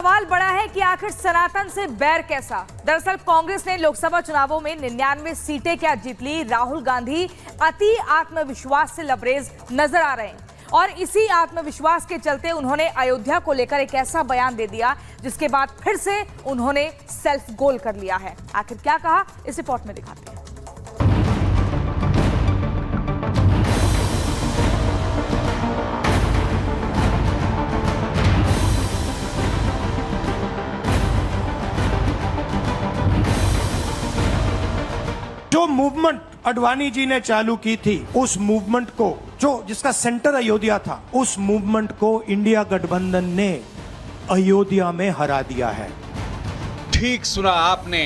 सवाल बड़ा है कि आखिर सनातन से बैर कैसा। दरअसल कांग्रेस ने लोकसभा चुनावों में 99 सीटें क्या जीत ली। राहुल गांधी अति आत्मविश्वास से लबरेज नजर आ रहे हैं और इसी आत्मविश्वास के चलते उन्होंने अयोध्या को लेकर एक ऐसा बयान दे दिया जिसके बाद फिर से उन्होंने सेल्फ गोल कर लिया है। आखिर क्या कहा, इस रिपोर्ट में दिखाते हैं। जो मूवमेंट अडवाणी जी ने चालू की थी, उस मूवमेंट को जिसका सेंटर अयोध्या था, उस मूवमेंट को इंडिया गठबंधन ने अयोध्या में हरा दिया है। ठीक सुना आपने,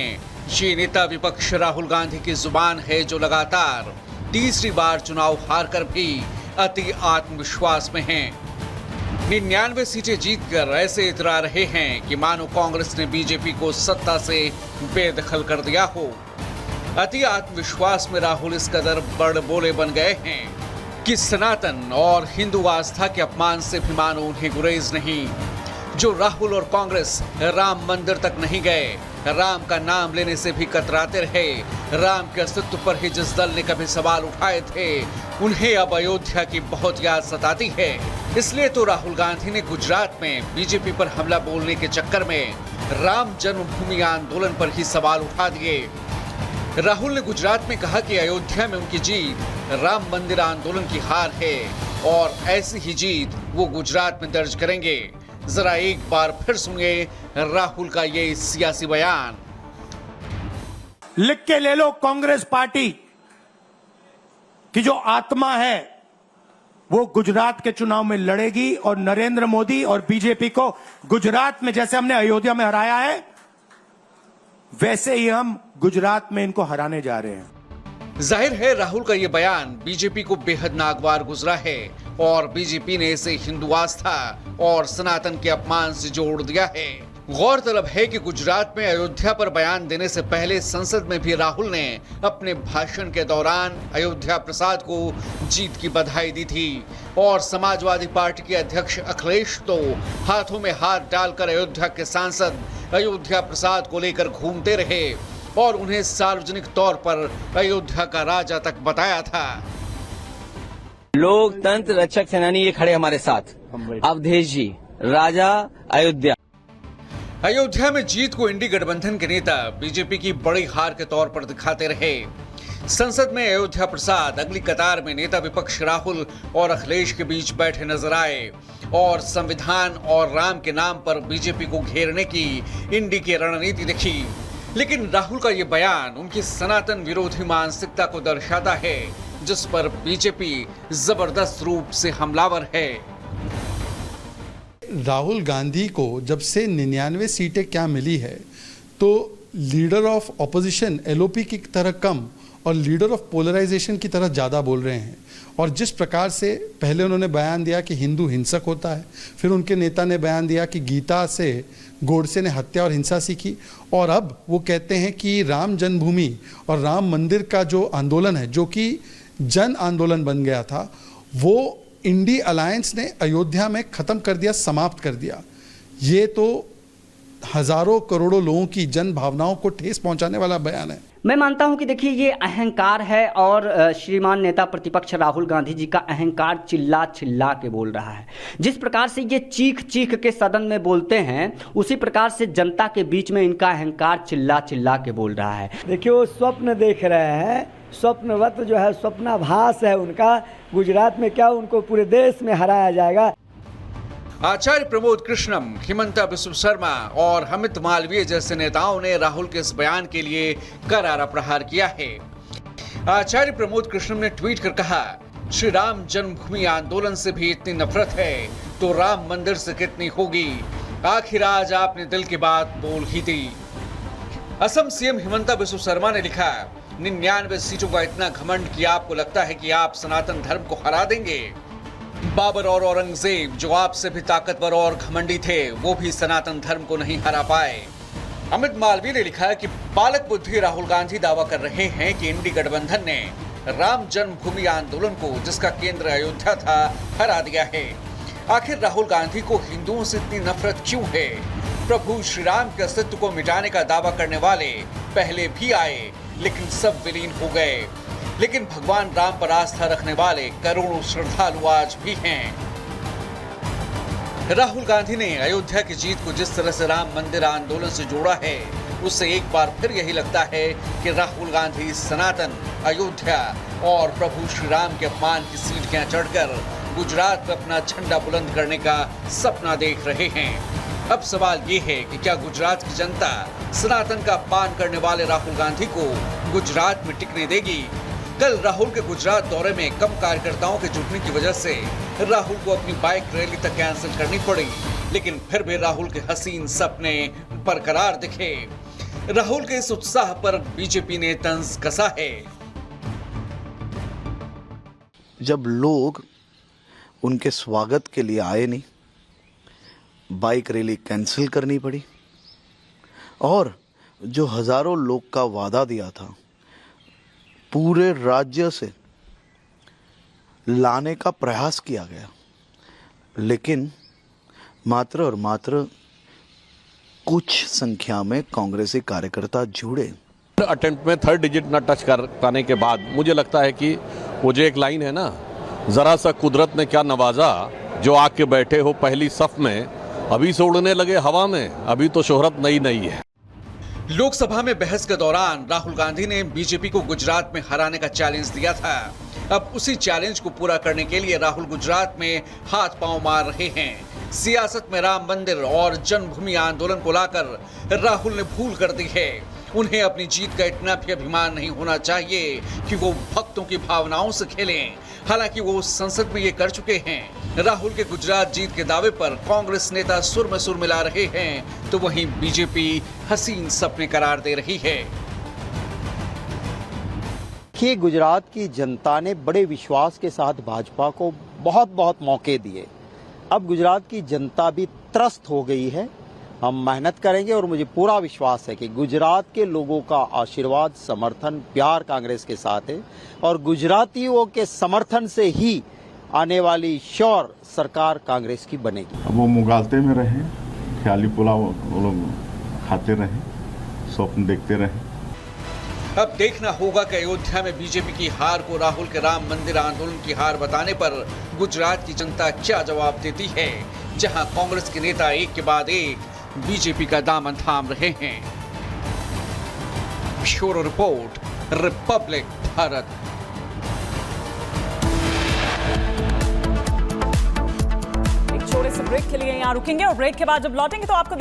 ये नेता विपक्ष राहुल गांधी की जुबान है जो लगातार तीसरी बार चुनाव हारकर भी अति आत्मविश्वास में हैं। 99 सीटें जीतकर ऐसे इतरा रहे हैं कि मानो कांग्रेस ने बीजेपी को सत्ता से बेदखल कर दिया हो। अति आत्मविश्वास में राहुल इस कदर बड़बोले बन गए हैं कि सनातन और हिंदू आस्था के अपमान से भी मानो उन्हें गुरेज नहीं। जो राहुल और कांग्रेस राम मंदिर तक नहीं गए, राम का नाम लेने से भी कतराते रहे, राम के अस्तित्व पर ही जिस दल ने कभी सवाल उठाए थे, उन्हें अब अयोध्या की बहुत याद सताती है। इसलिए तो राहुल गांधी ने गुजरात में बीजेपी पर हमला बोलने के चक्कर में राम जन्मभूमि आंदोलन पर ही सवाल उठा दिए। राहुल ने गुजरात में कहा कि अयोध्या में उनकी जीत राम मंदिर आंदोलन की हार है और ऐसी ही जीत वो गुजरात में दर्ज करेंगे। जरा एक बार फिर सुनिए राहुल का ये सियासी बयान। लिख के ले लो, कांग्रेस पार्टी की जो आत्मा है वो गुजरात के चुनाव में लड़ेगी और नरेंद्र मोदी और बीजेपी को गुजरात में जैसे हमने अयोध्या में हराया है, वैसे ही हम गुजरात में इनको हराने जा रहे हैं। जाहिर है राहुल का ये बयान बीजेपी को बेहद नागवार गुजरा है और बीजेपी ने इसे हिंदू आस्था और सनातन के अपमान से जोड़ दिया है। गौरतलब है कि गुजरात में अयोध्या पर बयान देने से पहले संसद में भी राहुल ने अपने भाषण के दौरान अयोध्या प्रसाद को जीत की बधाई दी थी और समाजवादी पार्टी के अध्यक्ष अखिलेश तो हाथों में हाथ डालकर अयोध्या के सांसद अयोध्या प्रसाद को लेकर घूमते रहे और उन्हें सार्वजनिक तौर पर अयोध्या का राजा तक बताया था। लोकतंत्र रक्षक सेनानी ये खड़े हमारे साथ, अवधेश जी, राजा अयोध्या। अयोध्या में जीत को इंडी गठबंधन के नेता बीजेपी की बड़ी हार के तौर पर दिखाते रहे। संसद में अयोध्या प्रसाद अगली कतार में नेता विपक्ष राहुल और अखिलेश के बीच बैठे नजर आए और संविधान और राम के नाम पर बीजेपी को घेरने की इंडी की रणनीति दिखी। लेकिन राहुल का ये बयान उनकी सनातन विरोधी मानसिकता को दर्शाता है जिस पर बीजेपी जबरदस्त रूप से हमलावर है। राहुल गांधी को जब से 99 सीटें क्या मिली है तो लीडर ऑफ ऑपोजिशन एलओपी की तरह कम और लीडर ऑफ पोलराइजेशन की तरह ज़्यादा बोल रहे हैं। और जिस प्रकार से पहले उन्होंने बयान दिया कि हिंदू हिंसक होता है, फिर उनके नेता ने बयान दिया कि गीता से गोडसे ने हत्या और हिंसा सीखी, और अब वो कहते हैं कि राम जन्मभूमि और राम मंदिर का जो आंदोलन है, जो कि जन आंदोलन बन गया था, वो इंडी अलायंस ने अयोध्या में ख़त्म कर दिया, समाप्त कर दिया। ये तो हजारों करोड़ों लोगों की जन भावनाओं को ठेस पहुंचाने वाला बयान है। मैं मानता हूं कि देखिए ये अहंकार है और श्रीमान नेता प्रतिपक्ष राहुल गांधी जी का अहंकार चिल्ला चिल्ला के बोल रहा है। जिस प्रकार से ये चीख चीख के सदन में बोलते हैं, उसी प्रकार से जनता के बीच में इनका अहंकार चिल्ला चिल्ला के बोल रहा है। देखिए वो स्वप्न देख रहे हैं, स्वप्नवत जो है स्वप्नाभास है उनका। गुजरात में क्या उनको पूरे देश में हराया जाएगा। आचार्य प्रमोद कृष्णम, हिमंता बिस्व शर्मा और अमित मालवीय जैसे नेताओं ने राहुल के इस बयान के लिए करारा प्रहार किया है। आचार्य प्रमोद कृष्णम ने ट्वीट कर कहा, श्री राम जन्मभूमि आंदोलन से भी इतनी नफरत है तो राम मंदिर से कितनी होगी। आखिर आज आपने दिल की बात बोल ही दी। असम सीएम हिमंता बिस्व शर्मा ने लिखा, 99 सीटों का इतना घमंड कि आपको लगता है कि आप सनातन धर्म को हरा देंगे। बाबर और औरंगजेब जो आपसे भी ताकतवर और घमंडी थे, वो भी सनातन धर्म को नहीं हरा पाए। अमित मालवीय ने लिखा कि बालक बुद्धि राहुल गांधी दावा कर रहे हैं कि इंडी गठबंधन ने राम जन्मभूमि आंदोलन को, जिसका केंद्र अयोध्या था, हरा दिया है। आखिर राहुल गांधी को हिंदुओं से इतनी नफरत क्यों है? प्रभु श्री राम के अस्तित्व को मिटाने का दावा करने वाले पहले भी आए, लेकिन सब विलीन हो गए। लेकिन भगवान राम पर आस्था रखने वाले करोड़ों श्रद्धालु आज भी हैं। राहुल गांधी ने अयोध्या की जीत को जिस तरह से राम मंदिर आंदोलन से जोड़ा है, उससे एक बार फिर यही लगता है कि राहुल गांधी सनातन, अयोध्या और प्रभु श्री राम के अपमान की सीढ़ियां चढ़कर गुजरात में अपना झंडा बुलंद करने का सपना देख रहे हैं। अब सवाल ये है कि क्या गुजरात की जनता सनातन का अपमान करने वाले राहुल गांधी को गुजरात में टिकने देगी? कल राहुल के गुजरात दौरे में कम कार्यकर्ताओं के जुटने की वजह से राहुल को अपनी बाइक रैली तक कैंसिल करनी पड़ी, लेकिन फिर भी राहुल के हसीन सपने बरकरार दिखे। राहुल के इस उत्साह पर बीजेपी ने तंज कसा है। जब लोग उनके स्वागत के लिए आए नहीं, बाइक रैली कैंसिल करनी पड़ी और जो हजारों लोग का वादा दिया था पूरे राज्य से लाने का प्रयास किया गया, लेकिन मात्र और मात्र कुछ संख्या में कांग्रेसी कार्यकर्ता जुड़े। अटेम्प्ट में 3rd डिजिट न टच कर पाने के बाद मुझे लगता है कि वो जो एक लाइन है ना, जरा सा कुदरत ने क्या नवाजा, जो आके बैठे हो पहली सफ में, अभी से उड़ने लगे हवा में, अभी तो शोहरत नई नई है। लोकसभा में बहस के दौरान राहुल गांधी ने बीजेपी को गुजरात में हराने का चैलेंज दिया था। अब उसी चैलेंज को पूरा करने के लिए राहुल गुजरात में हाथ पांव मार रहे हैं। सियासत में राम मंदिर और जन्मभूमि आंदोलन को लाकर राहुल ने भूल कर दी है। उन्हें अपनी जीत का इतना भी अभिमान नहीं होना चाहिए कि वो भक्तों की भावनाओं से खेलें। हालांकि वो संसद में ये कर चुके हैं। राहुल के गुजरात जीत के दावे पर कांग्रेस नेता सुर में सुर मिला रहे हैं, तो वहीं बीजेपी हसीन सपने करार दे रही है। कि गुजरात की जनता ने बड़े विश्वास के साथ भाजपा को बहुत बहुत मौके दिए। अब गुजरात की जनता भी त्रस्त हो गई है। हम मेहनत करेंगे और मुझे पूरा विश्वास है कि गुजरात के लोगों का आशीर्वाद, समर्थन, प्यार कांग्रेस के साथ है और गुजरातियों के समर्थन से ही आने वाली श्योर सरकार कांग्रेस की बनेगी। अब वो मुगालते में रहे, ख्याली पुलाव वो लोग खाते रहे, स्वप्न देखते रहे। अब देखना होगा कि अयोध्या में बीजेपी की हार को राहुल के राम मंदिर आंदोलन की हार बताने पर गुजरात की जनता क्या जवाब देती है, जहां कांग्रेस के नेता एक के बाद एक बीजेपी का दामन थाम रहे हैं। Bureau report, Republic Bharat. एक छोटे से ब्रेक के लिए यहाँ रुकेंगे और ब्रेक के बाद जब लौटेंगे तो आपको